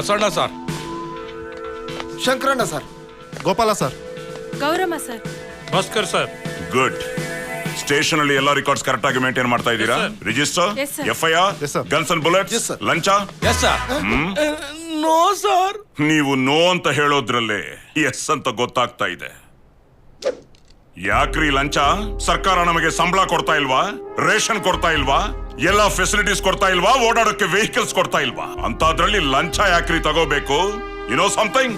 Basanna sir. Shankaranna sir. Gopala sir. Gauramma sir. Bhaskar sir. Good. Station ಅಲ್ಲಿ ಎಲ್ಲ records correct ಆಗಿ ಮೇಂಟೈನ್ ಮಾಡ್ತಾ ಇದ್ದೀರಾ? Register, FIR, guns and bullets, ಲಂಚ? No sir. ನೀವು ನೋ ಅಂತ ಹೇಳೋದ್ರಲ್ಲೇ ಎಸ್ ಅಂತ ಗೊತ್ತಾಗ್ತಾ ಇದೆ. ಯಾಕ್ರಿ ಲಂಚ? ಸರ್ಕಾರ ನಮಗೆ ಸಂಬಳ ಕೊಡ್ತಾ ಇಲ್ವಾ? ರೇಷನ್ ಕೊಡ್ತಾ ಇಲ್ವಾ? ಎಲ್ಲ ಫೆಸಿಲಿಟೀಸ್ ಕೊಡ್ತಾ ಇಲ್ವಾ? ಓಡಾಡೋಕೆ ವೆಹಿಕಲ್ಸ್ ಕೊಡ್ತಾ ಇಲ್ವಾ? ಅಂತದ್ರಲ್ಲಿ ಲಂಚ ಯಾಕ್ರಿ ತಗೋಬೇಕು? You know something?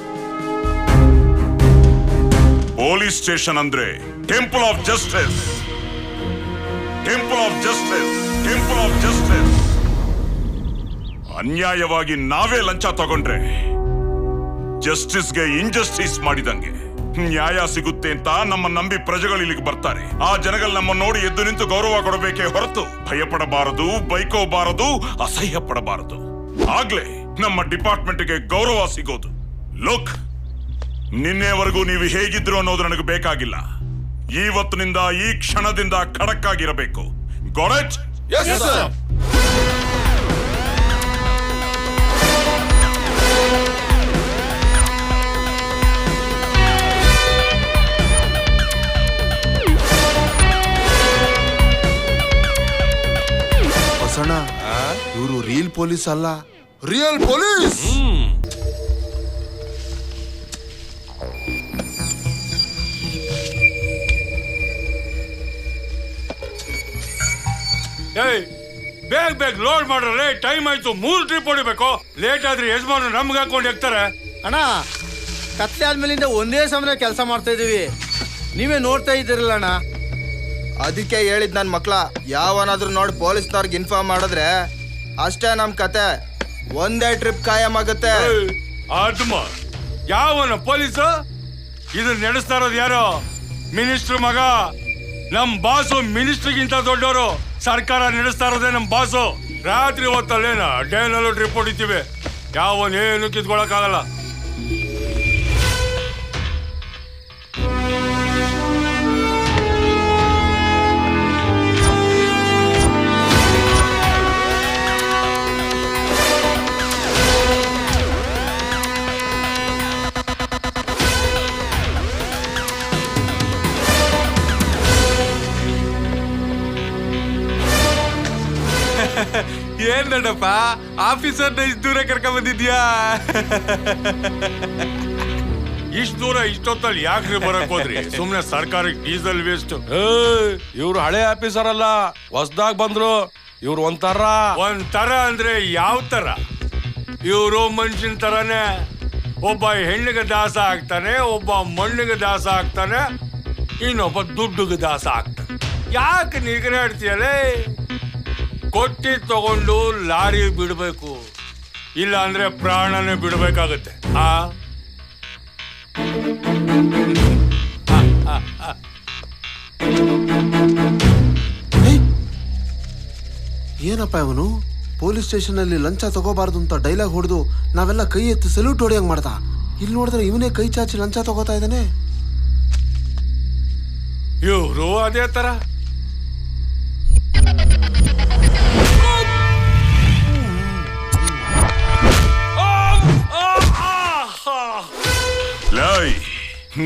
Police station ಅಂದ್ರೆ temple of justice. Temple of justice. Temple of justice. ಅನ್ಯಾಯವಾಗಿ ನಾವೇ ಲಂಚ ತಗೊಂಡ್ರೆ ಜಸ್ಟಿಸ್ಗೆ ಇಂಜಸ್ಟಿಸ್ ಮಾಡಿದಂಗೆ. ನ್ಯಾಯ ಸಿಗುತ್ತೆ ಅಂತ ನಮ್ಮ ನಂಬಿ ಪ್ರಜೆಗಳು ಇಲ್ಲಿಗೆ ಬರ್ತಾರೆ. ಆ ಜನಗಳು ನಮ್ಮ ನೋಡಿ ಎದ್ದು ನಿಂತು ಗೌರವ ಕೊಡಬೇಕೇ ಹೊರತು ಭಯಪಡಬಾರದು, ಬೈಕೋಬಾರದು, ಅಸಹ್ಯ ಪಡಬಾರದು. ಆಗ್ಲೇ ನಮ್ಮ ಡಿಪಾರ್ಟ್ಮೆಂಟ್ಗೆ ಗೌರವ ಸಿಗೋದು. ಲುಕ್, ನಿನ್ನೆವರೆಗೂ ನೀವು ಹೇಗಿದ್ರು ಅನ್ನೋದು ನನಗೆ ಬೇಕಾಗಿಲ್ಲ. ಇವತ್ತಿನಿಂದ, ಈ ಕ್ಷಣದಿಂದ ಖಡಕ್ ಆಗಿರಬೇಕು. Got it? Yes, sir. Basanna, ಇವರು ರಿಯಲ್ ಪೊಲೀಸ್ ಅಲ್ಲ, ರಿಯಲ್ ಪೊಲೀಸ್. ಬೇಗ ಲೋಡ್ ಮಾಡ್ರೆ ಟೈಮ್ ಆಯ್ತು. 3 ಟ್ರಿಪ್ ಹೊಡಿಬೇಕು. ಲೇಟ್ ಆದ್ರೆ ಯಜಮಾನ ನಮ್ಗೆ ಹಾಕೊಂಡು ಹೋಗ್ತಾರೆ. ಅಣ್ಣ, ಕತ್ಲೆ ಆದ್ಮೇಲಿಂದ ಒಂದೇ ಸಮಯ ಕೆಲಸ ಮಾಡ್ತಾ ಇದೀವಿ, ನೀವೇ ನೋಡ್ತಾ ಇದ್ದೀರಲ್ಲ ಅಣ್ಣ. ಅದಕ್ಕೆ ಹೇಳಿದ್ ನನ್ ಮಕ್ಳ, ಯಾವನಾದ್ರೂ ನೋಡಿ ಪೊಲೀಸ್ನವ್ರಿಗೆ ಇನ್ಫಾರ್ಮ್ ಮಾಡಿದ್ರೆ ಅಷ್ಟೇ ನಮ್ ಕತೆ. ಒಂದೇ ಟ್ರಿಪ್ ಕಾಯಂ ಆಗುತ್ತೆ. ಆತ್ಮ ಯಾವನ ಪೊಲೀಸ್ ಇದನ್ನ ನಡೆಸ್ತಾ ಇರೋದು ಯಾರು? ಮಿನಿಸ್ಟ್ರ್ ಮಗ. ನಮ್ ಬಾಸು ಮಿನಿಸ್ಟ್ರಿಗಿಂತ ದೊಡ್ಡವರು. ಸರ್ಕಾರ ನಡೆಸ್ತಾ ಇರೋದೇ ನಮ್ ಬಾಸು. ರಾತ್ರಿ ಹೊತ್ತಲ್ಲೇನ ಡೇನಲ್ಲೂ ಟ್ರಿಪ್ ಹೊಡಿತೀವಿ. ಯಾವನೇನು ಕಿತ್ಕೊಳಕ್ಕಾಗಲ್ಲ. ಏನ್ ದೊಡ್ಡಪ್ಪ, ಆಫೀಸರ್ನ ಇಷ್ಟು ದೂರ ಕರ್ಕೊಂಡ್ ಬಂದಿದ್ಯಾ? ಇಷ್ಟು ದೂರ ಇಷ್ಟೊತ್ತಲ್ಲಿ ಯಾಕ್ರಿ ಬರಕ್ ಹೋದ್ರಿ? ಸುಮ್ನೆ ಸರ್ಕಾರಕ್ಕೆ ಡೀಸೆಲ್ ವೇಸ್ಟ್. ಇವ್ರು ಹಳೆ ಆಫೀಸರ್ ಅಲ್ಲ, ಹೊಸದಾಗ್ ಬಂದ್ರು. ಇವ್ರು ಒಂಥರ ಅಂದ್ರೆ ಯಾವ ತರ? ಇವರು ಮನುಷ್ಯನ ತರಾನೇ. ಒಬ್ಬ ಹೆಣ್ಣಿಗೆ ದಾಸ ಆಗ್ತಾನೆ, ಒಬ್ಬ ಮಣ್ಣಿಗೆ ದಾಸ ಆಗ್ತಾನೆ, ಇನ್ನೊಬ್ಬ ದುಡ್ಡಿಗೆ ದಾಸ ಆಗ್ತಾನೆ. ಯಾಕೆ ನಿಗರಾಡ್ತೀಯಲೇ? ಕೊಟ್ಟಿ ತಗೊಂಡು ಲಾರಿ ಬಿಡ್ಬೇಕು, ಇಲ್ಲ ಅಂದ್ರೆ ಪ್ರಾಣನೇ ಬಿಡ್ಬೇಕಾಗತ್ತೆ. ಏನಪ್ಪ ಇವನು ಪೊಲೀಸ್ ಸ್ಟೇಷನ್ ಅಲ್ಲಿ ಲಂಚ ತಗೋಬಾರ್ದು ಅಂತ ಡೈಲಾಗ್ ಹೊಡೆದು ನಾವೆಲ್ಲ ಕೈ ಎತ್ತಿ ಸಲ್ಯೂಟ್ ಹೊಡೆಯಂಗ್ ಮಾಡ್ದ. ಇಲ್ಲಿ ನೋಡಿದ್ರೆ ಇವನೇ ಕೈ ಚಾಚಿ ಲಂಚ ತಗೋತಾ ಇದ್ದಾನೆ. ಇವರು ಅದೇ ತರ.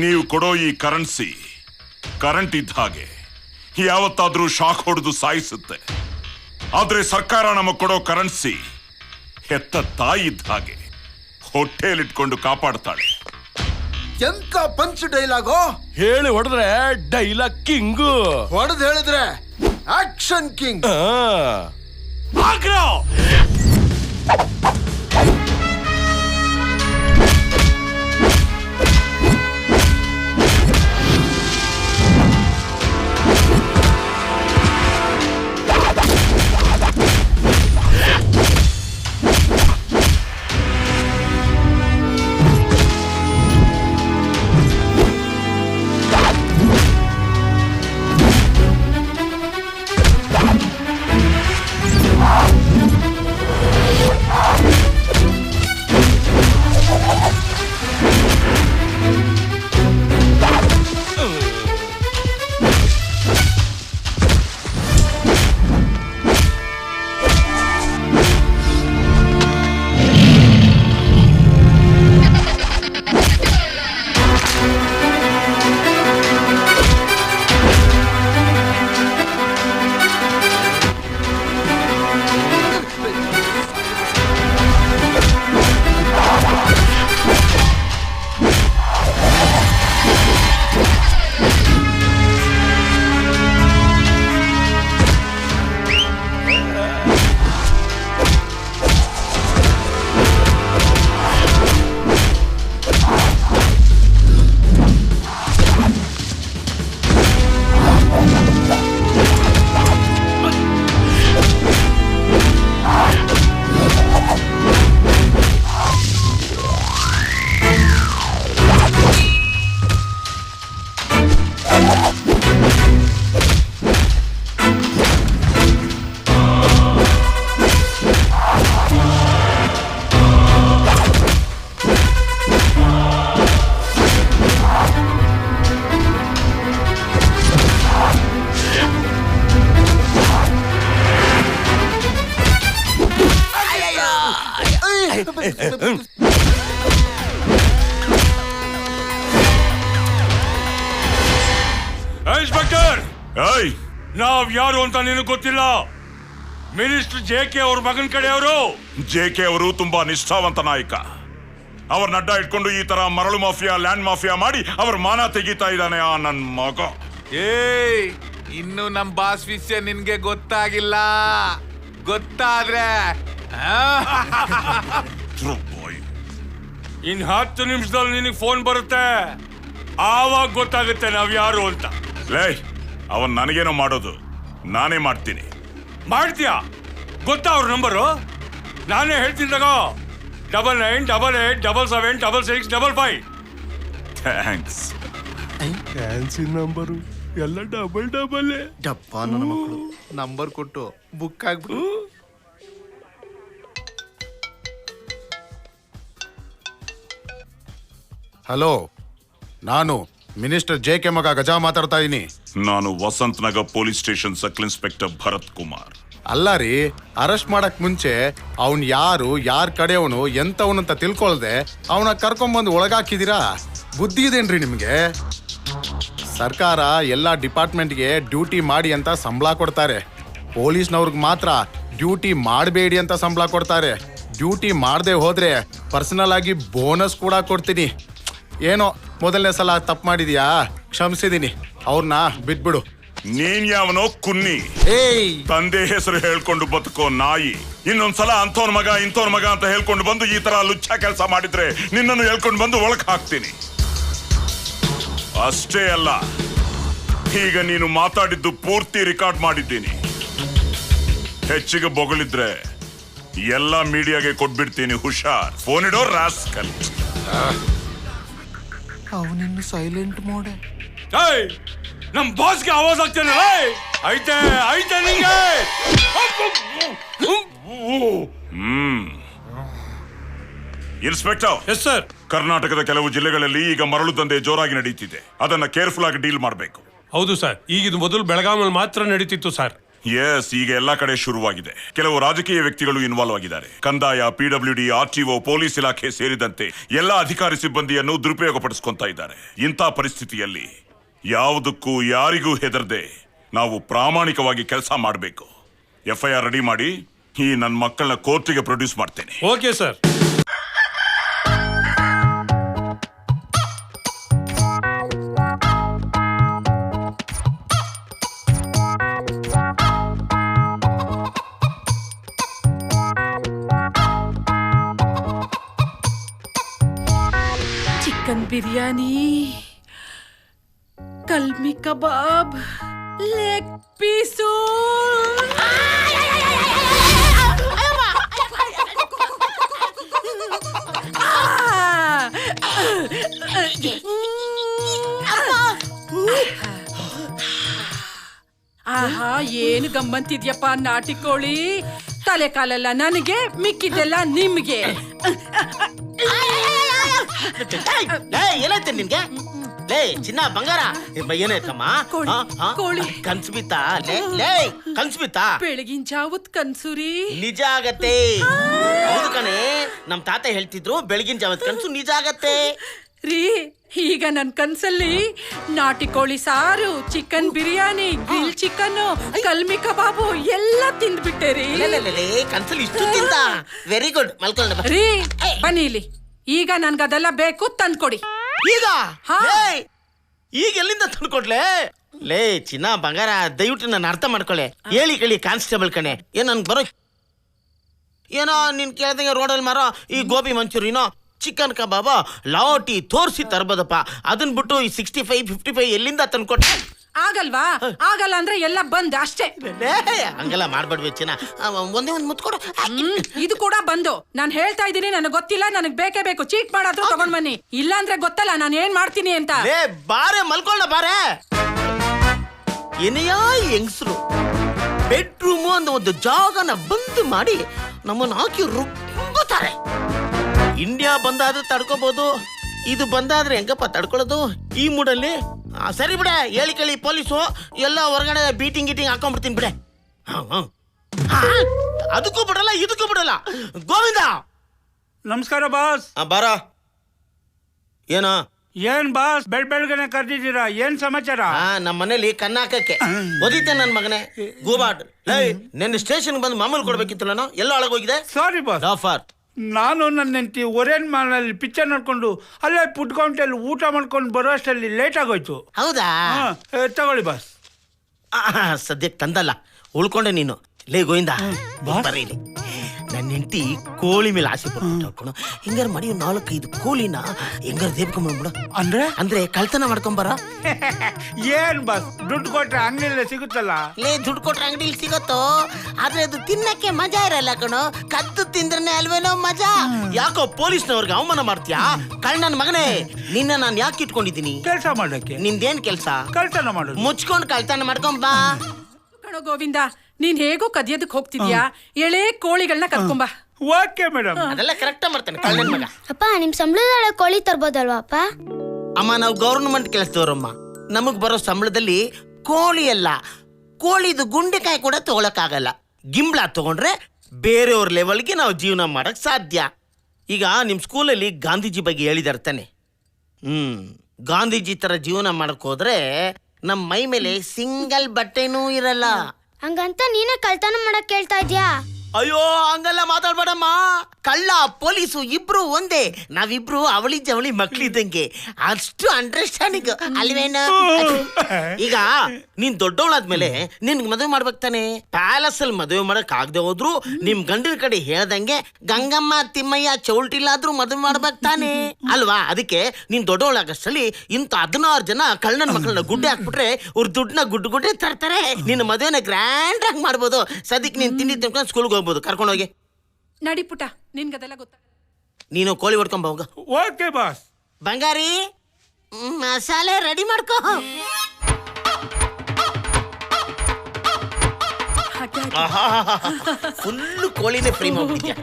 ನೀವು ಕೊಡೋ ಈ ಕರೆನ್ಸಿ ಕರೆಂಟ್ ಇದ್ದ ಹಾಗೆ, ಯಾವತ್ತಾದ್ರೂ ಶಾಕ್ ಹೊಡೆದು ಸಾಯಿಸುತ್ತೆ. ಆದ್ರೆ ಸರ್ಕಾರ ನಮಗ್ ಕೊಡೋ ಕರೆನ್ಸಿ ಹೆತ್ತ ತಾಯಿ ಇದ್ದ ಹಾಗೆ, ಹೊಟ್ಟೆಯಲ್ಲಿಟ್ಕೊಂಡು ಕಾಪಾಡ್ತಾಳೆ. ಎಂತ ಪಂಚ್ ಡೈಲಾಗೋ! ಹೇಳಿ ಹೊಡೆದ್ರೆ ಡೈಲಾಗ್ ಕಿಂಗು, ಹೊಡೆದ್ ಹೇಳಿದ್ರೆ ಆಕ್ಷನ್ ಕಿಂಗ್. ಇನ್ಸ್ಪೆಕ್ಟರ್, ಏಯ್ ನಾವ್ ಯಾರು ಅಂತ ನಿನಗೆ ಗೊತ್ತಿಲ್ಲ. ಮಿನಿಸ್ಟರ್ JK ಅವ್ರ ಮಗನ ಕಡೆಯವರು. JK ಅವರು ತುಂಬಾ ನಿಷ್ಠಾವಂತ ನಾಯಕ. ಅವ್ರನ್ನ ಅಡ್ಡ ಇಟ್ಕೊಂಡು ಈ ತರ ಮರಳು ಮಾಫಿಯಾ, ಲ್ಯಾಂಡ್ ಮಾಫಿಯಾ ಮಾಡಿ ಅವ್ರ ಮಾನ ತೆಗಿತಾ ಇದ್ದಾನೆ ಆ ನನ್ ಮಗ. ಏಯ್, ಇನ್ನು ನಮ್ ಬಾಸ್ ವಿಷಯ ನಿನ್ಗೆ ಗೊತ್ತಾಗಿಲ್ಲ. ಗೊತ್ತಾದ್ರೆ ಇನ್ 10 ನಿಮಿಷದಲ್ಲಿ ನಿನಗೆ ಫೋನ್ ಬರುತ್ತೆ. ಆವಾಗ ಗೊತ್ತಾಗುತ್ತೆ ನಾವ್ ಯಾರು ಅಂತ. ಲೇ, ಅವನ್ ನನಗೇನೋ ಮಾಡೋದು, ನಾನೇ ಮಾಡ್ತೀನಿ. ಮಾಡ್ತೀಯಾ? ಗೊತ್ತಾ ಅವ್ರ ನಂಬರು? ನಾನೇ ಹೇಳ್ತೀನಿ ತಗೋ. 9988777655. ಥ್ಯಾಂಕ್ಸ್. ನಂಬರು ಎಲ್ಲ ಡಬಲ್ ಡಪ್ಪ ನನ್ನ ಮಕ್ಕಳು ನಂಬರ್ ಕೊಟ್ಟು ಬುಕ್ ಆಗ್ಬಿಟ್ಟು. ಹಲೋ, ನಾನು ಮಿನಿಸ್ಟರ್ JK ಮಗ ಗಜಾ ಮಾತಾಡ್ತಾ ಇದೀನಿ. ನಾನು Vasanth Nagar police station circle inspector Bharath Kumar. ಅಲ್ಲ ರೀ, ಅರೆಸ್ಟ್ ಮಾಡಕ್ ಮುಂಚೆ ಅವನ್ ಯಾರು, ಯಾರ್ ಕಡೆಯವನು, ಎಂತವನಂತ ತಿಳ್ಕೊಳ್ದೆ ಅವನ ಕರ್ಕೊಂಬಂದು ಒಳಗಾಕಿದೀರಾ? ಬುದ್ಧಿ ಇದೇನ್ರಿ ನಿಮ್ಗೆ? ಸರ್ಕಾರ ಎಲ್ಲಾ ಡಿಪಾರ್ಟ್ಮೆಂಟ್ಗೆ ಡ್ಯೂಟಿ ಮಾಡಿ ಅಂತ ಸಂಬಳ ಕೊಡ್ತಾರೆ. ಪೊಲೀಸ್ನವ್ರಿಗೆ ಮಾತ್ರ ಡ್ಯೂಟಿ ಮಾಡಬೇಡಿ ಅಂತ ಸಂಬಳ ಕೊಡ್ತಾರೆ. ಡ್ಯೂಟಿ ಮಾಡದೆ ಹೋದ್ರೆ ಪರ್ಸನಲ್ ಆಗಿ ಬೋನಸ್ ಕೂಡ ಕೊಡ್ತೀನಿ. ಏನೋ ಮೊದಲನೇ ಸಲ ತಪ್ಪು ಮಾಡಿದ್ಯಾ, ಕ್ಷಮಿಸಿದೀನಿ. ಅವ್ರನ್ನ ಬಿಟ್ಬಿಡು. ನೀನ್ ಯಾವನೋ ಕುನ್ನಿ, ಏಯ್, ತಂದೆ ಹೆಸರು ಹೇಳ್ಕೊಂಡು ಬದುಕೋ ನಾಯಿ. ಇನ್ನೊಂದ್ಸಲ ಅಂಥವ್ರ ಮಗ ಇಂಥವ್ರ ಮಗ ಅಂತ ಹೇಳ್ಕೊಂಡು ಬಂದು ಈ ತರ ಲುಚ್ಚ ಕೆಲಸ ಮಾಡಿದ್ರೆ ನಿನ್ನನ್ನು ಹೇಳ್ಕೊಂಡು ಬಂದು ಒಳಕ್ ಹಾಕ್ತೀನಿ. ಅಷ್ಟೇ ಅಲ್ಲ, ಈಗ ನೀನು ಮಾತಾಡಿದ್ದು ಪೂರ್ತಿ ರೆಕಾರ್ಡ್ ಮಾಡಿದ್ದೀನಿ. ಹೆಚ್ಚಿಗೆ ಬೊಗಳಿದ್ರೆ ಎಲ್ಲ ಮೀಡಿಯಾಗೆ ಕೊಟ್ಬಿಡ್ತೀನಿ. ಹುಷಾರ್. ಫೋನ್ ಇಡೋ ರಾಸ್ಕಲ್. ಅವನಿನ್ನು ಸೈಲೆಂಟ್ ಮೋಡೆ. ಏಯ್, ನಮ್ ಬಾಸ್ಗೆ ಆವಾಜ್ ಆಗ್ತೇನೆ. ಐತೆ ಐತೆ ನಿಂಗೆ. ಇನ್ಸ್ಪೆಕ್ಟರ್. Yes sir. ಕರ್ನಾಟಕದ ಕೆಲವು ಜಿಲ್ಲೆಗಳಲ್ಲಿ ಈಗ ಮರಳು ದಂಧೆ ಜೋರಾಗಿ ನಡೀತಿದೆ. ಅದನ್ನ ಕೇರ್ಫುಲ್ ಆಗಿ ಡೀಲ್ ಮಾಡಬೇಕು. ಹೌದು ಸರ್, ಈಗ ಇದು ಮೊದಲು ಬೆಳಗಾವಿಯಲ್ಲಿ ಮಾತ್ರ ನಡೀತಿತ್ತು ಸರ್. ಎಸ್, ಈಗ ಎಲ್ಲಾ ಕಡೆ ಶುರುವಾಗಿದೆ. ಕೆಲವು ರಾಜಕೀಯ ವ್ಯಕ್ತಿಗಳು ಇನ್ವಾಲ್ವ್ ಆಗಿದ್ದಾರೆ. ಕಂದಾಯ, PWD, RTO, ಪೊಲೀಸ್ ಇಲಾಖೆ ಸೇರಿದಂತೆ ಎಲ್ಲಾ ಅಧಿಕಾರಿ ಸಿಬ್ಬಂದಿಯನ್ನು ದುರುಪಯೋಗ ಪಡಿಸ್ಕೊಂತಾ ಇದ್ದಾರೆ. ಇಂಥ ಪರಿಸ್ಥಿತಿಯಲ್ಲಿ ಯಾವುದಕ್ಕೂ ಯಾರಿಗೂ ಹೆದರದೆ ನಾವು ಪ್ರಾಮಾಣಿಕವಾಗಿ ಕೆಲಸ ಮಾಡಬೇಕು. FIR ರೆಡಿ ಮಾಡಿ ಈ ನನ್ನ ಮಕ್ಕಳನ್ನ ಕೋರ್ಟಿಗೆ ಪ್ರೊಡ್ಯೂಸ್ ಮಾಡ್ತೇನೆ. Okay sir. ಚಿಕನ್ ಬಿರಿಯಾನಿ, ಕಲ್ಮಿ ಕಬಾಬ್, ಲೆಗ್ ಪೀಸು. ಆಹಾ, ಏನು ಗಮ್ಮಂತಿದ್ಯಪ್ಪ ನಾಟಿ ಕೋಳಿ. ತಲೆ ಕಾಲೆಲ್ಲ ನನಗೆ, ಮಿಕ್ಕಿದ್ದೆಲ್ಲ ನಿಮ್ಗೆ. ಏನಾಯ್ತು ನಿನ್ಗೆ? ಲೇ ಚಿನ್ನ ಬಂಗಾರ, ಏನಾಯ್ತಮ್ಮ? ಕೋಳಿ ಕನ್ಸು ಬಿತ್ತಾ? ಲೇ ಕನ್ಸು ಬಿತ್ತಾ? ಬೆಳಗಿನ ಜಾವತ್ ಕನ್ಸುರಿ ನಿಜ ಆಗತ್ತೆ. ಹೌದು ಕಣೆ, ನಮ್ ತಾತ ಹೇಳ್ತಿದ್ರು ಬೆಳಗಿನ ಜಾವತ್ ಕನ್ಸು ನಿಜ ಆಗತ್ತೆ ರೀ. ಈಗ ನನ್ ಕನ್ಸಲ್ಲಿ ನಾಟಿ ಕೋಳಿ ಸಾರು, ಚಿಕನ್ ಬಿರಿಯಾನಿ, ಗ್ರಿಲ್ ಚಿಕನ್, ಕಲ್ಮಿ ಕಬಾಬು ಎಲ್ಲ ತಿಂದ್ಬಿಟ್ಟೆ ರೀ. ಕನ್ಸಲ್ಲಿ ಇಷ್ಟು ತಿಂದ? Very good. ಮಲ್ಕೊಳ್ಳ ರೀ, ಬನ್ನಿ ಇಲ್ಲಿ. ಈಗ ನನ್ಗದೆಲ್ಲ ಬೇಕು, ತಂದ್ಕೊಡಿ. ಈಗ ಈಗ ಎಲ್ಲಿಂದ ತಂದ್ಕೊಡ್ಲೆ? ಲೇ ಚಿನ್ನ ಬಂಗಾರ, ದಯವಿಟ್ಟು ನಾನು ಅರ್ಥ ಮಾಡ್ಕೊಳ್ಳೆ. ಹೇಳಿ ಕೇಳಿ ಕಾನ್ಸ್ಟೇಬಲ್ ಕಣೆ. ಏನ್ ನನ್ಗೆ ಬರೋ ಏನೋ ನೀನ್ ಕೇಳ್ದಂಗೆ ರೋಡಲ್ಲಿ ಮಾರೋ ಈ ಗೋಬಿ ಮಂಚೂರಿನೋ ಚಿಕನ್ ಕಬಾಬ ಲಾಟಿ ತೋರಿಸಿ ತರ್ಬೋದಪ್ಪ. ಅದನ್ ಬಿಟ್ಟು ಈ 65, 55 ಎಲ್ಲಿಂದ ತಂದ್ಕೊಟ್ಟೆ? ಆಗಲ್ವಾ? ಆಗಲ್ಲ ಅಂದ್ರೆ ಎಲ್ಲ ಬಂದ್ ಅಷ್ಟೇ. ಹಂಗೆಲ್ಲ ಮಾಡ್ಬೇಡ್ವಿ ಚಿನ್ನ. ಒಂದೇ ಒಂದ್ ಮುತ್ಕೊಡು. ಇದು ಕೂಡ ಬಂದು. ನಾನ್ ಹೇಳ್ತಾ ಇದ್ದೀನಿ, ನನಗ್ ಗೊತ್ತಿಲ್ಲ, ನನಗ್ ಬೇಕೇ ಬೇಕು. ಚೀಟ್ ಮಾಡಾದ್ರು ತಗೊಂಡ್ ಬನ್ನಿ, ಇಲ್ಲ ಅಂದ್ರೆ ಗೊತ್ತಲ್ಲ ನಾನು ಏನ್ ಮಾಡ್ತೀನಿ ಅಂತ. ಬಾರೆ ಮಲ್ಕೊಳ್ಳ ಬಾರೆ. ಏನಯ್ಯ ಹೆಂಗಸರು ಬೆಡ್ರೂಮು ಅಂತ ಒಂದು ಜಾಗನ ಬಂದ್ ಮಾಡಿ ನಮ್ಮನ್ನ ಹಾಕಿ ರುಬ್ಬುತ್ತಾರೆ. ಇಂಡಿಯಾ ಬಂದಾದ್ರೆ ತಡ್ಕೋಬಹುದು, ಇದು ಬಂದಾದ್ರೆ ಹೆಂಗಪ್ಪ ತಡ್ಕೊಳ್ಳೋದು ಈ ಮೂಡಲ್ಲಿ? ಸರಿ ಬಿಡೆ, ಹೇಳಿ ಕೇಳಿ ಪೊಲೀಸು ಎಲ್ಲ ಹೊರಗಡೆ ಬೀಟಿಂಗ್ ಗೀಟಿಂಗ್ ಹಾಕೊಂಡ್ಬಿಡ್ತೀನಿ ಬಿಡೆ. ಅದಕ್ಕೂ ಬಿಡಲ್ಲ, ಇದಕ್ಕೂ ಬಿಡಲ್ಲ. ಗೋವಿಂದ ನಮಸ್ಕಾರ ಬಾಸ್. ಬಾರ. ಏನೋ ಏನ್ ಬಾಸ್ ಬೆಳಗ್ಗೆನೆ ಕರ್ದಿದ್ದೀರಾ? ಏನ್ ಸಮಾಚಾರ? ನಮ್ಮ ಮನೇಲಿ ಕನ್ನ ಹಾಕಕ್ಕೆ ಓದಿದ್ದೆ ನನ್ನ ಮಗನೇ ಗೂಬಾಟ್. ನಿನ್ನ ಸ್ಟೇಷನ್ ಬಂದು ಮಾಮೂಲು ಕೊಡ್ಬೇಕಿತ್ತು. ನಾನು ಎಲ್ಲ ಒಳಗೋಗಿದೆ. Sorry boss. ಆಫರ್. ನಾನು ನನ್ನ ಹೆಂಡತಿ ಒರೇನ್ ಮಾಲ್ನಲ್ಲಿ ಪಿಕ್ಚರ್ ನೋಡ್ಕೊಂಡು ಅಲ್ಲೇ ಫುಡ್ ಕೌಂಟಲ್ಲಿ ಊಟ ಮಾಡ್ಕೊಂಡು ಬರೋ ಅಷ್ಟರಲ್ಲಿ ಲೇಟ್ ಆಗೋಯ್ತು. ಹೌದಾ? ತಗೊಳ್ಳಿ ಬಾಸ್. ಸದ್ಯಕ್ಕೆ ತಂದಲ್ಲ, ಉಳ್ಕೊಂಡೆ ನೀನು. ಲೇ ಗೋವಿಂದ, ಬರೀಲಿ. ನನ್ನ ಹೆಂಡತಿ ಕೋಳಿ ಮೇಲೆ ಆಸೆ ಪಡ್ಕೊಂಡು ಹಿಂಗಾರ ಮಾಡಿ 4-5 ಕೋಳಿನ ಹೆಂಗಾರ ದೇಬ್ಕೊಂಡ್ಬಿಡು. ಅಂದ್ರೆ ಕಳ್ತನ ಮಾಡ್ಕೊಂಬರ. ಏನ್ ಬಾಸ್, ದುಡ್ಡು ಕೊಟ್ರೆ ಅಂಗಡಿಯಲ್ಲೇ ಸಿಗುತ್ತಲ್ಲ. ಲೇ, ದುಡ್ಡು ಕೊಟ್ರೆ ಅಂಗಡಿಲಿ ಸಿಗತ್ತೋ, ಆದ್ರೆ ಅದು ತಿನ್ನಕ್ಕೆ ಮಜಾ ಇರಲ್ಲ ಕಣೋ. ಕದ್ದು ತಿಂದ್ರೆ ಅಲ್ವೇನೋ ಮಜಾ. ಯಾಕೋ ಪೊಲೀಸ್ನವ್ರಿಗೆ ಅವಮಾನ ಮಾಡ್ತೀಯಾ? ನನ್ನ ಮಗನೇ, ನಿನ್ನ ನಾನು ಯಾಕೆ ಇಟ್ಕೊಂಡಿದ್ದೀನಿ? ಕೆಲಸ ಮಾಡಕ್ಕೆ. ನಿಂದೇನ್ ಕೆಲಸ? ಕಳ್ತನ ಮಾಡೋದು. ಮುಚ್ಕೊಂಡು ಕಳ್ತನ ಮಾಡ್ಕೊಂಬಾ ಕಣೋ ಗೋವಿಂದ, ನೀನ್ ಹೇಗೋ ಕದಿಯೋದಕ್ಕೆ ಹೋಗ್ತಿದ್ಯಾ, ಎಳೆ ಕೋಳಿಗಳನ್ನ ಕರ್ಕೊಂಬ. Okay madam. ಅದೆಲ್ಲ ಕರೆಕ್ಟ್ ಮಾಡ್ತಾನೆ ಕಳ್ಳನ ಮಗ. ಅಪ್ಪ, ನಿಮ್ ಸಂಬಳದೊಳಗೆ ಕೋಳಿ ತರ್ಬೋದಲ್ವಾ ಅಪ್ಪ? ಅಮ್ಮ, ನಾವು ಗೌರ್ಮೆಂಟ್ ಕೆಲಸದವ್ರಮ್ಮ. ನಮಗ್ ಬರೋ ಸಂಬಳದಲ್ಲಿ ಕೋಳಿ ಅಲ್ಲ, ಕೋಳಿದು ಗುಂಡೆಕಾಯಿ ಕೂಡ ತಗೊಳಕ್ಕಾಗಲ್ಲ. ಗಿಂಬ್ಳ ತಗೊಂಡ್ರೆ ಬೇರೆಯವ್ರ ಲೆವೆಲ್ಗೆ ನಾವು ಜೀವನ ಮಾಡಕ್ ಸಾಧ್ಯ. ಈಗ ನಿಮ್ ಸ್ಕೂಲಲ್ಲಿ ಗಾಂಧೀಜಿ ಬಗ್ಗೆ ಹೇಳಿದಾರೆ ತಾನೆ. ಗಾಂಧೀಜಿ ತರ ಜೀವನ ಮಾಡಕ್ ಹೋದ್ರೆ ನಮ್ಮ ಮೈ ಮೇಲೆ ಸಿಂಗಲ್ ಬಟ್ಟೆನೂ ಇರಲ್ಲ. ಹಂಗಂತ ನೀನೇ ಕಳ್ತನ ಮಾಡಕ್ ಕೇಳ್ತಾ ಇದ್ಯಾ? ಅಯ್ಯೋ, ಹಂಗಲ್ಲ ಮಾತಾಡ್ಬೇಡಮ್ಮ. ಕಳ್ಳ ಪೊಲೀಸು ಇಬ್ರು ಒಂದೇ. ನಾವಿಬ್ರು ಅವಳಿ ಜವಳಿ ಮಕ್ಳಿದ್ದಂಗೆ. ಅಷ್ಟು ಅಂಡರ್ಸ್ಟ್ಯಾಂಡಿಂಗ್ ಅಲ್ವೇನ? ಈಗ ನೀನ್ ದೊಡ್ಡವಳಾದ್ಮೇಲೆ ನಿನ್ಗೆ ಮದುವೆ ಮಾಡ್ಬೇಕು ತಾನೆ. ಪ್ಯಾಲೇಸ್ ಅಲ್ಲಿ ಮದುವೆ ಮಾಡಕ್ ಆಗದೆ ಹೋದ್ರು ನಿಮ್ ಗಂಡಿನ ಕಡೆ ಹೇಳ್ದಂಗೆ ಗಂಗಮ್ಮ ತಿಮ್ಮಯ್ಯ ಚೌಲ್ಟಿಲ್ಲಾದ್ರೂ ಮದುವೆ ಮಾಡ್ಬೇಕು ತಾನೆ ಅಲ್ವಾ? ಅದಕ್ಕೆ ನೀನ್ ದೊಡ್ಡವಳಾಗಷ್ಟಲ್ಲಿ ಇಂತ 16 ಜನ ಕಳ್ಳನ ಮಕ್ಕಳನ್ನ ಗುಡ್ಡೆ ಹಾಕ್ಬಿಟ್ರೆ ಅವ್ರ ದುಡ್ಡನ್ನ ಗುಡ್ಡೆ ತರ್ತಾರೆ. ನಿನ್ನ ಮದುವೆನ ಗ್ರ್ಯಾಂಡ್ ಆಗಿ ಮಾಡ್ಬೋದು. ಸದ್ಯಕ್ಕೆ ನೀನ್ ತಿಂಡಿ ತಿನ್ಕೊಂಡು ಸ್ಕೂಲ್ಗೆ ಹೋಗ್ಬೋದು. ಕರ್ಕೊಂಡೋಗಿ ನಡಿ ಪುಟ, ನಿನ್ಗದೆಲ್ಲ ಗೊತ್ತ. ನೀನು ಕೋಳಿ ಹೊಡ್ಕೊಂಬ ಹೋಗ. Okay boss. ಬಂಗಾರಿ, ಮಸಾಲೆ ರೆಡಿ ಮಾಡ್ಕೋ. ಫುಲ್ಲು ಕೋಳಿನೇ ಫ್ರೈ ಮಾಡ್ಬಿಟ್ಟಿದ್ಯಾ.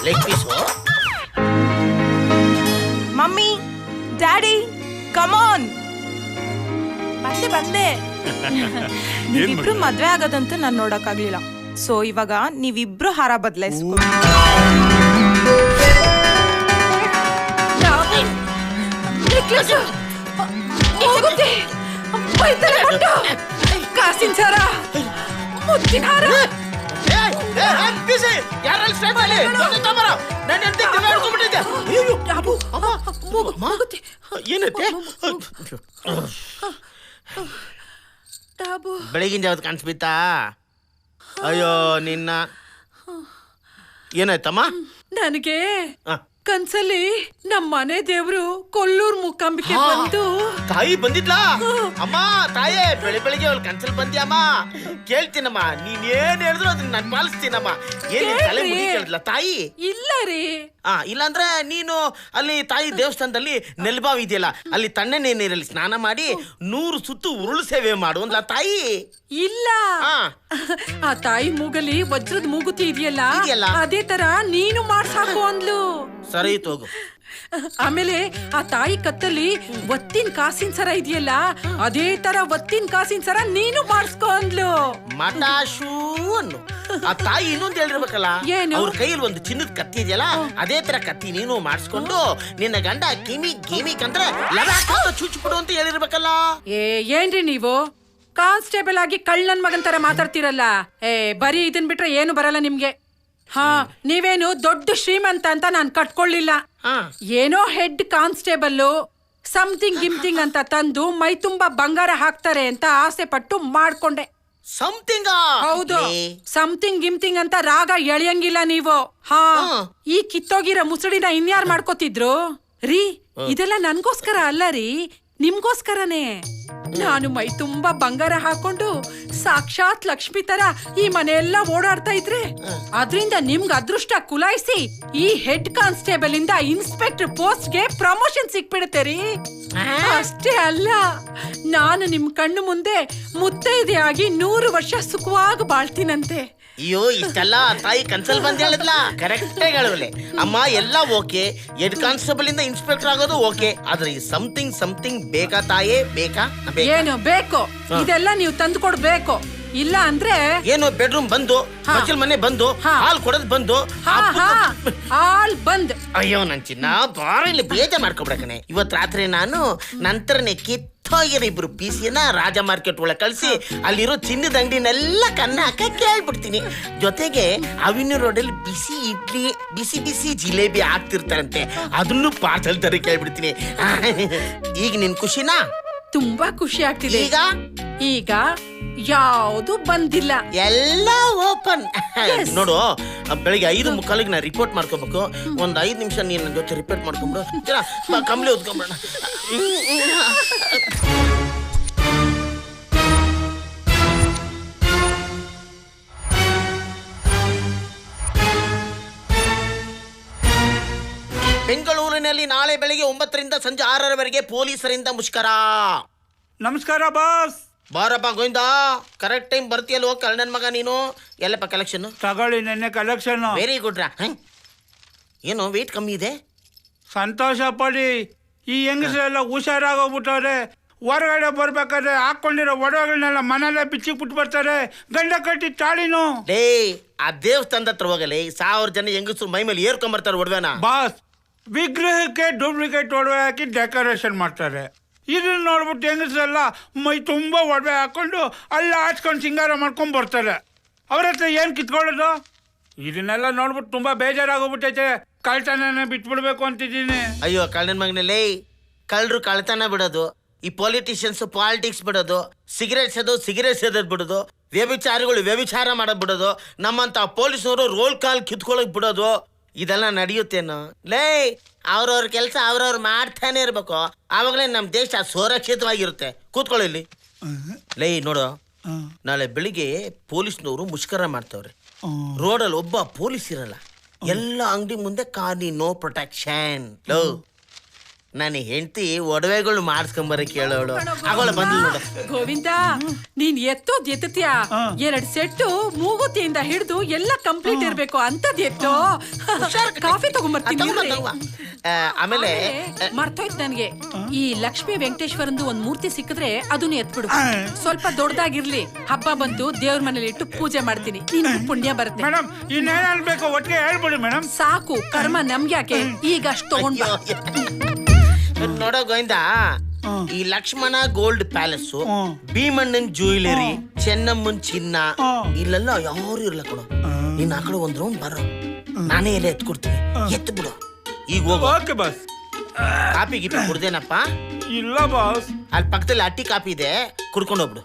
Leg piece. Mummy, daddy, come on. ಬಂದೆ. ನೀವಿಬ್ರು ಮದ್ವೆ ಆಗೋದಂತೂ ನಾನು ನೋಡಕ್ಕಾಗ್ಲಿಲ್ಲ. ಸೊ ಇವಾಗ ನೀವಿಬ್ರು ಹಾರ ಬದಲಾಯಿಸ್ಕೊ. ಕಾಸಿನ ಸರ, ಮುತ್ತಿನ ಹಾರ. ಬೆಳಗಿನ ಜಾವತ್ ಕಾಣಿಸ್ಬಿತ್ತಾ? ಅಯ್ಯೋ ನಿನ್ನ, ಏನಾಯ್ತಮ್ಮ? ನನಗೆ ಕನ್ಸಲ್ಲಿ ನಮ್ಮ ಮನೆ ದೇವ್ರು ಕೊಲ್ಲೂರ್ ಮೂಕಾಂಬಿಕೆ ಬಂದು. ತಾಯಿ ಬಂದಿದ್ಲಾ? ಅಮ್ಮ, ತಾಯೇ ಬೆಳಿಗ್ಗೆ ಅವಳು ಕನ್ಸಲ್ ಬಂದ್ಯಮ್ಮ. ಕೇಳ್ತೀನಮ್ಮ, ನೀನ್ ಏನ್ ಹೇಳಿದ್ರು ಅದನ್ನ ನಾನು ಪಾಲಿಸ್ತೀನಮ್ಮ. ಏನ್ ತಲೆ ಮುಡಿ ಕೇಳಿದ್ಲ ತಾಯಿ? ಇಲ್ಲ ರೀ. ಇಲ್ಲಾಂದ್ರೆ ನೀನು ಅಲ್ಲಿ ತಾಯಿ ದೇವಸ್ಥಾನದಲ್ಲಿ ನೆಲ್ಬಾವಿ ಇದೆಯಲ್ಲ, ಅಲ್ಲಿ ತಣ್ಣನೆ ನೀರಲ್ಲಿ ಸ್ನಾನ ಮಾಡಿ 100 ಸುತ್ತು ಉರುಳು ಸೇವೆ ಮಾಡು ಅಂದ್ಲ ತಾಯಿ. ಇಲ್ಲ, ಆ ತಾಯಿ ಮೂಗಲಿ ವಜ್ರದ ಮೂಗುತಿ ಇದೆಯಲ್ಲ, ಅದೇ ತರ ನೀನು ಮಾಡ್ಸಾಕು ಅಂದ್ಲು. ಸರಿ ತೋಗು. ಆಮೇಲೆ ಆ ತಾಯಿ ಕತ್ತಲ್ಲಿ ಒತ್ತಿನ ಕಾಸಿನ ಸರ ಇದೆಯಲ್ಲ, ಅದೇ ತರ ಒತ್ತಿನ ಕಾಸಿನ ಸರ ನೀನು ಮಾಡಿಸ್ಕೊ ಅಂದ್ಲು. ಮಟಾಶೂ ಅನ್ನು ಆ ತಾಯಿ ಇನ್ನೊಂದು ಹೇಳಿರ್ಬೇಕಲ್ಲ, ಅವ್ರ ಕೈಯಲ್ಲಿ ಒಂದು ಚಿನ್ನದ ಕತ್ತಿ ಇದೆಯಲ್ಲ, ಅದೇ ತರ ಕತ್ತಿ ನೀನು ಮಾಡಿಸ್ಕೊಂಡು ನಿನ್ನ ಗಂಡ ಗಿಮಿ ಕಂದ್ರೆ ಚುಚ್ಚಿಬಿಡು ಅಂತ ಹೇಳಿರ್ಬೇಕಲ್ಲ. ಏನ್ರಿ ನೀವು ಕಾನ್ಸ್ಟೇಬಲ್ ಆಗಿ ಕಳ್ಳನ್ ಮಗನ್ ತರ ಮಾತಾಡ್ತಿರಲ್ಲ? ಬರೀ ಇದನ್ ಬಿಟ್ರೆ ಏನು ಬರಲ್ಲ ನಿಮ್ಗೆ. ನೀವೇನು ದೊಡ್ಡ ಶ್ರೀಮಂತ ಅಂತ ನಾನ್ ಕಟ್ಕೊಳ್ಳಿಲ್ಲ. ಏನೋ ಹೆಡ್ ಕಾನ್ಸ್ಟೇಬಲ್ ಸಮಥಿಂಗ್ ಗಿಮ್ಥಿಂಗ್ ಅಂತ ತಂದು ಮೈ ತುಂಬಾ ಬಂಗಾರ ಹಾಕ್ತಾರೆ ಅಂತ ಆಸೆ ಪಟ್ಟು ಮಾಡ್ಕೊಂಡೆ. ಸಮಥಿಂಗ್? ಹೌದು, ಸಮಥಿಂಗ್ ಗಿಮ್ಥಿಂಗ್ ಅಂತ ರಾಗ ಎಳೆಯಂಗಿಲ್ಲ ನೀವು. ಈ ಕಿತ್ತೋಗಿರೋ ಮುಸುಡಿನ ಇನ್ಯಾರು ಮಾಡ್ಕೋತಿದ್ರು ರೀ? ಇದೆಲ್ಲ ನನ್ಗೋಸ್ಕರ ಅಲ್ಲ ರೀ, ನಿಮ್ಗೋಸ್ಕರನೇ. ನಾನು ಮೈ ತುಂಬಾ ಬಂಗಾರ ಹಾಕೊಂಡು ಸಾಕ್ಷಾತ್ ಲಕ್ಷ್ಮಿ ತರ ಈ ಮನೆಯೆಲ್ಲ ಓಡಾಡ್ತಾ ಇದ್ರೆ ಅದ್ರಿಂದ ನಿಮ್ಗೆ ಅದೃಷ್ಟ ಕುಲಾಯಿಸಿ ಈ ಹೆಡ್ ಕಾನ್ಸ್ಟೇಬಲ್ ಇಂದ ಇನ್ಸ್ಪೆಕ್ಟರ್ ಪೋಸ್ಟ್ ಗೆ ಪ್ರಮೋಷನ್ ಸಿಕ್ಬಿಡುತ್ತೆ ರೀ. ಅಷ್ಟೇ ಅಲ್ಲ, ನಾನು ನಿಮ್ ಕಣ್ಣು ಮುಂದೆ ಮುತ್ತೈದೆಯಾಗಿ 100 ವರ್ಷ ಸುಖವಾಗಿ ಬಾಳ್ತೀನಂತೆ. ಅಯ್ಯೋ ಇಷ್ಟೆಲ್ಲ ತಾಯಿ ಕನ್ಸಲ್ ಬಂದ್ ಹೇಳಿದ್ಲ ಕರೆಕ್ಟ್ ಆಗಿ ಹೇಳವಲೆ ಅಮ್ಮ ಎಲ್ಲ ಓಕೆ ಹೆಡ್ ಕಾನ್ಸ್ಟೇಬಲ್ ಇಂದ ಇನ್ಸ್ಪೆಕ್ಟರ್ ಆಗೋದು ಓಕೆ ಆದ್ರೆ ಈ ಸಮಥಿಂಗ್ ಬೇಕಾ ತಾಯೇ ಬೇಕಾ ಏನು ಬೇಕು ಇದೆಲ್ಲ ನೀವು ತಂದು ಕೊಡ್ಬೇಕು ಇಲ್ಲ ಅಂದ್ರೆ ಏನು ಬೆಡ್ರೂಮ್ ಬಂದು ಬಚ್ಚಲ್ ಮನೆ ಬಂದು ಹಾಲ್ ಕೊಡೋದ್ ಬಂದು ಹಾಲ್ ಬಂದ್ ಅಯ್ಯೋ ನನ್ ಚಿನ್ನ ಬಾರ ಇಲ್ಲಿ ಬೇಜ ಮಾಡ್ಕೊಬಿಡಕಣೆ ಇವತ್ ರಾತ್ರಿ ನಾನು ನಂತರನೇ ಕಿತ್ತೋಗಿರೋ ಇಬ್ರು ಪೀಸಿಯನ್ನ ರಾಜ ಮಾರ್ಕೆಟ್ ಒಳಗೆ ಕಳ್ಸಿ ಅಲ್ಲಿರೋ ಚಿನ್ನದ ಅಂಗಡಿನೆಲ್ಲ ಕನ್ನ ಹಾಕ ಕೇಳ್ಬಿಡ್ತೀನಿ ಜೊತೆಗೆ ಅವಿನ್ಯೂ ರೋಡಲ್ಲಿ ಬಿಸಿ ಇಡ್ಲಿ ಬಿಸಿ ಜಿಲೇಬಿ ಹಾಕ್ತಿರ್ತಾರಂತೆ ಅದನ್ನು ಪಾರ್ಸಲ್ ತರ ಕೇಳ್ಬಿಡ್ತೀನಿ ಈಗ ನಿನ್ ಖುಷಿನಾ ತುಂಬಾ ಖುಷಿ ಆಗ್ತಿದೆ ಈಗ ಯಾವುದು ಬಂದಿಲ್ಲ ಎಲ್ಲ ಓಪನ್ ನೋಡು ಬೆಳಿಗ್ಗೆ 5:45 ನಾ ರಿಪೋರ್ಟ್ ಮಾಡ್ಕೋಬೇಕು ಒಂದ್ 5 ನಿಮಿಷ ನೀನ್ ನನ್ನ ಜೊತೆ ರಿಪೋರ್ಟ್ ಮಾಡ್ಕೊಂಡ್ಬಿಡು ಕಂಬ್ಲಿ ಓದ್ಕೊಂಡ್ಬಿಡ ಬೆಂಗಳೂರಿನಲ್ಲಿ ನಾಳೆ ಬೆಳಿಗ್ಗೆ 9ರಿಂದ ಸಂಜೆ 6ರವರೆಗೆ ಪೊಲೀಸರಿಂದ ಮುಷ್ಕರ. ನಮಸ್ಕಾರ ಬಾಸ್. ಬಾರಪ್ಪ ಗೋವಿಂದ, ಕರೆಕ್ಟ್ ಟೈಮ್ ಬರ್ತೀಯಲ್ವ ಕಳ್ಳನ ಮಗ ನೀನು. ಎಲ್ಲಪ್ಪ ಕಲೆಕ್ಷನ್ ತಗೊಳ್ಳಿ, ನೆನ್ನೆ ಕಲೆಕ್ಷನ್. ವೆರಿ ಗುಡ್ ರಾ. ಏನು ವೆಯ್ಟ್ ಕಮ್ಮಿ ಇದೆ? ಸಂತೋಷ ಪಡಿ. ಈ ಹೆಂಗಸರೆಲ್ಲ ಹುಷಾರಾಗೋಗ್ಬಿಟ್ಟವ್ರೆ. ಹೊರಗಡೆ ಬರ್ಬೇಕಾದ್ರೆ ಹಾಕೊಂಡಿರೋ ಒಡವೆಗಳನ್ನೆಲ್ಲ ಮನೆಯಲ್ಲೇ ಬಿಚ್ಚಿಗೆ ಬಿಟ್ಟು ಬರ್ತಾರೆ. ಗಂಡ ಕಟ್ಟಿ ತಾಳಿನು. ಲೇ, ಆ ದೇವಸ್ಥಾನದ ಹತ್ರ ಹೋಗಲಿ, 1000 ಜನ ಹೆಂಗಸರು ಮೈ ಮೇಲೆ ಏರ್ಕೊಂಬರ್ತಾರೆ ಒಡವೆನ. ಬಾಸ್, ವಿಗ್ರಹಕ್ಕೆ ಡೂಪ್ಲಿಕೇಟ್ ಒಡವೆ ಹಾಕಿ ಡೆಕೋರೇಷನ್ ಮಾಡ್ತಾರೆ. ಇದನ್ನ ನೋಡ್ಬಿಟ್ಟು ಹೆಂಗಸರೆಲ್ಲ ಮೈ ತುಂಬ ಒಡವೆ ಹಾಕೊಂಡು ಅಲ್ಲ ಹಾಚ್ಕೊಂಡು ಸಿಂಗಾರ ಮಾಡ್ಕೊಂಡು ಬರ್ತಾರೆ. ಅವ್ರ ಹತ್ರ ಏನು ಕಿತ್ಕೊಳ್ಳೋದು? ಇದನ್ನೆಲ್ಲ ನೋಡ್ಬಿಟ್ಟು ತುಂಬ ಬೇಜಾರಾಗೋಗ್ಬಿಟ್ಟೈತೆ. ಕಳ್ತನ ಬಿಟ್ಬಿಡ್ಬೇಕು ಅಂತಿದ್ದೀನಿ. ಅಯ್ಯೋ ಕಳ್ಳನ ಮಗನಲ್ಲಿ, ಕಳ್ಳರು ಕಳ್ತನ ಬಿಡೋದು, ಈ ಪೊಲಿಟಿಷಿಯನ್ಸ್ ಪಾಲಿಟಿಕ್ಸ್ ಬಿಡೋದು, ಸಿಗರೇಟ್ ಸೇದೋದು ಬಿಡೋದು, ವ್ಯಭಿಚಾರಿಗಳು ವ್ಯಭಿಚಾರ ಮಾಡೋದು ಬಿಡೋದು, ನಮ್ಮಂತ ಪೊಲೀಸ್ನವರು ರೋಲ್ ಕಾಲ್ ಕಿತ್ಕೊಳ್ಳೋಕೆ ಬಿಡೋದು, ಇದೆಲ್ಲ ನಡೆಯುತ್ತೇನೋ? ಲೇ, ಅವ್ರವ್ರ ಕೆಲಸ ಅವ್ರವ್ರು ಮಾಡ್ತಾನೆ ಇರ್ಬೇಕು. ಆವಾಗಲೇ ನಮ್ಮ ದೇಶ ಸುರಕ್ಷಿತವಾಗಿರುತ್ತೆ. ಕೂತ್ಕೊಳ್ಳಿ ಇಲ್ಲಿ. ಲೇ ನೋಡು, ನಾಳೆ ಬೆಳಿಗ್ಗೆ ಪೊಲೀಸ್ನವರು ಮುಷ್ಕರ ಮಾಡ್ತವ್ರೆ. ರೋಡಲ್ಲಿ ಒಬ್ಬ ಪೊಲೀಸ್ ಇರಲ್ಲ, ಎಲ್ಲ ಅಂಗಡಿ ಮುಂದೆ ಕಾನಿ ನೋ ಪ್ರೊಟೆಕ್ಷನ್. ಲೋ, ನಾನು ಹೆಂಡತಿ ಒಡವೆಗಳು ಮಾಡಿಸ್ಕೊಂಬರಕ್ಕೆ ಹೇಳೋಳು. ಆಗೋಳ ಬಂದ್ಲು ನೋಡು. ಗೋವಿಂದ, ನೀನ್ ಎತ್ತೋದ್ ಎತ್ತತ್ಯಾ 2 ಸೆಟ್ಟು ಮೂಗುತಿಯಿಂದ ಹಿಡಿದು ಎಲ್ಲ ಕಂಪ್ಲೀಟ್ ಇರ್ಬೇಕು ಅಂತದ್ ಎತ್ತೋ. ಕಾಫಿ ತಗೊಂಡ್ಬರ್ತೀನಿ. ಆಮೇಲೆ ಮರ್ತೋಯ್ತು ನನ್ಗೆ, ಈ ಲಕ್ಷ್ಮೀ ವೆಂಕಟೇಶ್ವರಂದು ಒಂದ್ ಮೂರ್ತಿ ಸಿಕ್ಕಿದ್ರೆ ಅದನ್ನ ಎತ್ಬಿಡು. ಸ್ವಲ್ಪ ದೊಡ್ಡದಾಗಿರ್ಲಿ. ಹಬ್ಬ ಬಂತು, ದೇವ್ರ ಮನೇಲಿ ಇಟ್ಟು ಪೂಜೆ ಮಾಡ್ತೀನಿ. ನೀನ್ ಪುಣ್ಯ ಬರುತ್ತೆ. ಮೇಡಮ್, ಇನ್ನೇನ್ ಬೇಕು ಒಟ್ಟಿಗೆ ಹೇಳ್ಬಿಡಿ ಮೇಡಮ್. ಸಾಕು, ಕರ್ಮ ನಮ್ಗ್ಯಾಕೆ, ಈಗ ಅಷ್ಟು ತಗೊಂಡ್ ನೋಡೋ ಗೋವಿಂದ, ಈ ಲಕ್ಷ್ಮಣ ಗೋಲ್ಡ್ ಪ್ಯಾಲೇಸ್, ಭೀಮಣ್ಣನ್ ಜ್ಯುವೆಲರಿ, ಚೆನ್ನಮ್ಮನ್ ಚಿನ್ನ, ಇಲ್ಲೆಲ್ಲ ಯಾರು ಇರ್ಲ ಕೊಡು. ನೀನ್ ಆ ಕಡೆ ಒಂದ್ ರೌಂಡ್ ಬರೋ, ನಾನೇ ಎಲ್ಲ ಎತ್ಕೊಡ್ತೀನಿ. ಎತ್ತು ಬಿಡು. ಈಗ ಹೋಗು. Okay boss. ಕಾಪಿ ಗೀಪಿ ಕುಡ್ದೇನಪ್ಪ? ಇಲ್ಲ ಬಾಸ್. ಅಲ್ಲಿ ಪಕ್ಕದಲ್ಲಿ ಅಟ್ಟಿ ಕಾಪಿ ಇದೆ, ಕುಡ್ಕೊಂಡು ಹೋಗ್ಬಿಡು.